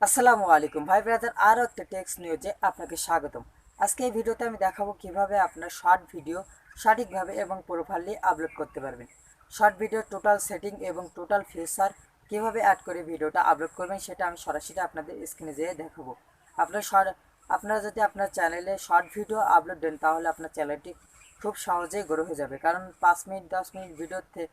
আসসালামু আলাইকুম ভাই ব্রাদার, আরও একটা টেক্সট নিউজে আপনাকে স্বাগতম। আজকে এই ভিডিওতে আমি দেখাবো কিভাবে আপনার শর্ট ভিডিও সঠিকভাবে এবং প্রপারলি আপলোড করতে পারবেন। শর্ট ভিডিও টোটাল সেটিং এবং টোটাল ফিচার কিভাবে অ্যাড করে ভিডিওটা আপলোড করবেন সেটা আমি সরাসরি আপনাদের স্ক্রিনে যেয়ে দেখাবো। আপনার আপনারা যদি আপনার চ্যানেলে শর্ট ভিডিও আপলোড দেন তাহলে আপনার চ্যানেলটি খুব সহজেই গ্রো হয়ে যাবে, কারণ 5 মিনিট 10 মিনিট ভিডিওতে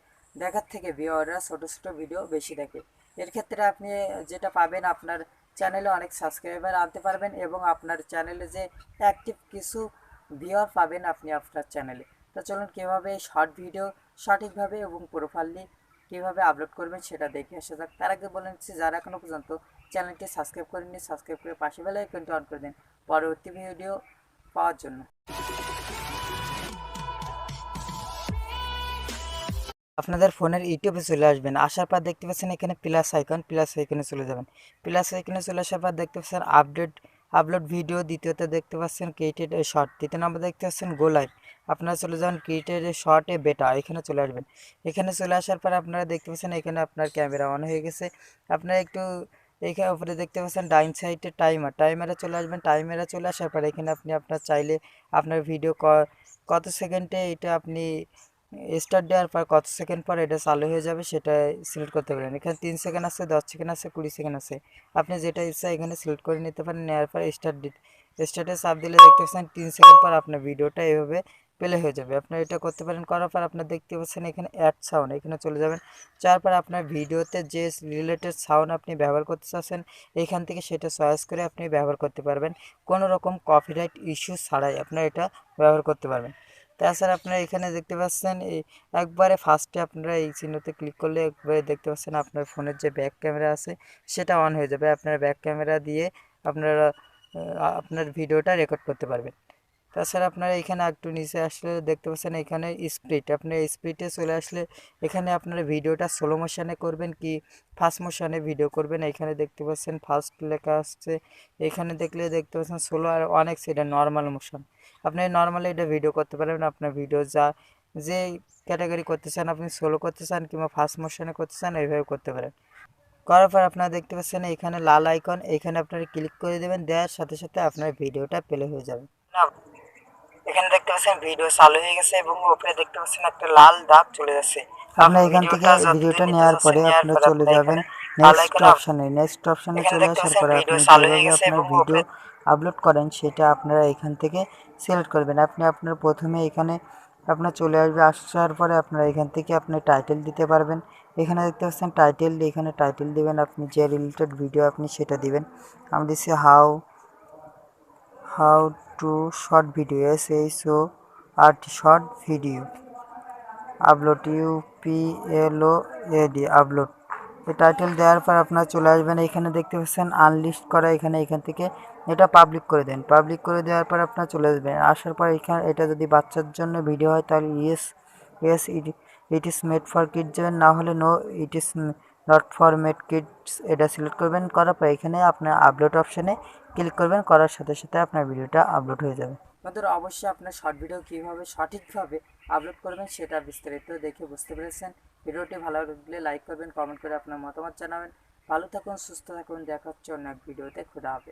দেখার থেকে ভিউয়াররা ছোটো ছোটো ভিডিও বেশি দেখে। এর ক্ষেত্রে আপনি যেটা পাবেন, আপনার চ্যানেলে অনেক সাবস্ক্রাইবার আনতে পারবেন এবং আপনার চ্যানেলে যে অ্যাক্টিভ কিছু ভিউয়ার পাবেন আপনি আপনার চ্যানেলে। তো চলুন কীভাবে শর্ট ভিডিও সঠিকভাবে এবং প্রপারলি কীভাবে আপলোড করবেন সেটা দেখে আসা যাক। তার আগে বলে নিচ্ছি, যারা এখনও পর্যন্ত চ্যানেলটি সাবস্ক্রাইব করেননি সাবস্ক্রাইব করে পাশে বেল আইকনটি অন করে দিন পরবর্তী ভিডিও পাওয়ার জন্য। আপনাদের ফোনের ইউটিউবে চলে আসবেন, আসার পর দেখতে পাচ্ছেন এখানে প্লাস আইকন, প্লাস আইকনে চলে যাবেন। প্লাস আইকনে চলে আসার পর দেখতে পাচ্ছেন আপলোড ভিডিও, দ্বিতীয়তে দেখতে পাচ্ছেন ক্রিয়েটেড এ শর্ট, তৃতীয় নম্বর দেখতে পাচ্ছেন গো লাইভ। আপনারা চলে যাবেন ক্রিয়েটেড এ শর্ট এ বেটা, এখানে চলে আসবেন। এখানে চলে আসার পর আপনারা দেখতে পাচ্ছেন এখানে আপনার ক্যামেরা অন হয়ে গেছে। আপনারা একটু এইখানে উপরে দেখতে পাচ্ছেন ডাইন সাইডে টাইমারে চলে আসবেন। টাইমারে চলে আসার পর এখানে আপনি আপনার চাইলে আপনার ভিডিও কত সেকেন্ডে এটা আপনি স্টার্ট দেওয়ার পর কত সেকেন্ড পর এটা চালু হয়ে যাবে সেটা সিলেক্ট করতে পারেন। এখানে 3 সেকেন্ড আছে, 10 সেকেন্ড আছে, 20 সেকেন্ড আছে। আপনি যেটা ইচ্ছা এখানে সিলেক্ট করে নিতে পারেন। নেওয়ার পর স্টার্টে চাপ দিলে দেখতে পাচ্ছেন 3 সেকেন্ড পর আপনার ভিডিওটা এভাবে প্লে হয়ে যাবে। আপনার এটা করতে পারেন। করার পর আপনার দেখতে পাচ্ছেন এখানে অ্যাড সাউন্ড, এখানে চলে যাবেন। যাওয়ার পর আপনার ভিডিওতে যে রিলেটেড সাউন্ড আপনি ব্যবহার করতে চাচ্ছেন এখান থেকে সেটা চয়েস করে আপনি ব্যবহার করতে পারবেন। কোনো রকম কপিরাইট ইস্যু ছাড়াই আপনার এটা ব্যবহার করতে পারবেন। তাছাড়া আপনারা এখানে দেখতে পাচ্ছেন এই একবারে ফার্স্টে আপনারা এই চিহ্নতে ক্লিক করলে একবারে দেখতে পাচ্ছেন আপনার ফোনের যে ব্যাক ক্যামেরা আছে সেটা অন হয়ে যাবে। আপনার ব্যাক ক্যামেরা দিয়ে আপনারা আপনার ভিডিওটা রেকর্ড করতে পারবেন। তাছাড়া আপনারা এখানে একটু নিচে আসলে দেখতে পাচ্ছেন এখানে স্পিড, আপনার স্পিডে চলে আসলে এখানে আপনারা ভিডিওটা স্লো মোশনে করবেন কি ফাস্ট মোশনে ভিডিও করবেন। এখানে দেখতে পাচ্ছেন ফাস্ট লেখা আসছে, এখানে দেখলে দেখতে পাচ্ছেন স্লো, আর অনেক সেটা নর্মাল মোশন। আপনি নর্মালি এটা ভিডিও করতে পারবেন। আপনার ভিডিও যে ক্যাটাগরি করতে চান, আপনি স্লো করতে চান কিংবা ফাস্ট মোশনে করতে চান, এইভাবে করতে পারেন। করার পর আপনারা দেখতে পাচ্ছেন এখানে লাল আইকন, এখানে আপনারা ক্লিক করে দেবেন। দেওয়ার সাথে সাথে আপনার ভিডিওটা প্লে হয়ে যাবে। এখানে দেখতে পাচ্ছেন ভিডিও চালু হয়ে গেছে এবং উপরে দেখতে পাচ্ছেন একটা লাল দাগ চলে যাচ্ছে। আপনি এখান থেকে ভিডিওটা নেওয়ার পরে আপনারা চলে যাবেন নেক্সট অপশনে চলে আসার পরে আপনি যেভাবে আপনার ভিডিও আপলোড করেন সেটা আপনারা এখান থেকে সিলেক্ট করবেন। আপনি আপনার প্রথমে এখানে আপনার চলে আসবে, আসার পরে আপনারা এখান থেকে আপনি টাইটেল দিতে পারবেন। এখানে দেখতে পাচ্ছেন টাইটেল, এখানে টাইটেল দিবেন, আপনি যে রিলেটেড ভিডিও আপনি সেটা দিবেন। আমি দিচ্ছি how to short video, SHO art short video upload, UPLOAD upload. এই টাইটেল দেওয়ার পর আপনারা চলে আসবেন, এখানে দেখতে পাচ্ছেন আনলিস্ট করা, এখান থেকে এটা পাবলিক করে দেন। পাবলিক করে দেওয়ার পর আপনারা চলে আসবেন। আসার পর এখানে এটা যদি বাচ্চার জন্য ভিডিও হয় তাহলে yes it is made for kids, না হলে no it is not for made kids, এটা সিলেক্ট করবেন। করার পর এখানে আপনার আপলোড অপশানে ক্লিক করবেন। করার সাথে সাথে আপনার ভিডিওটা আপলোড হয়ে যাবে। বন্ধুরা, অবশ্যই আপনার শর্ট ভিডিও কীভাবে সঠিকভাবে আপলোড করবেন সেটা বিস্তারিত দেখে বুঝতে পেরেছেন। ভিডিওটি ভালো লাগলে লাইক করবেন, কমেন্ট করে আপনার মতামত জানাবেন। ভালো থাকুন, সুস্থ থাকুন, দেখা হচ্ছে অন্য এক ভিডিওতে। খুদা হাফেজ।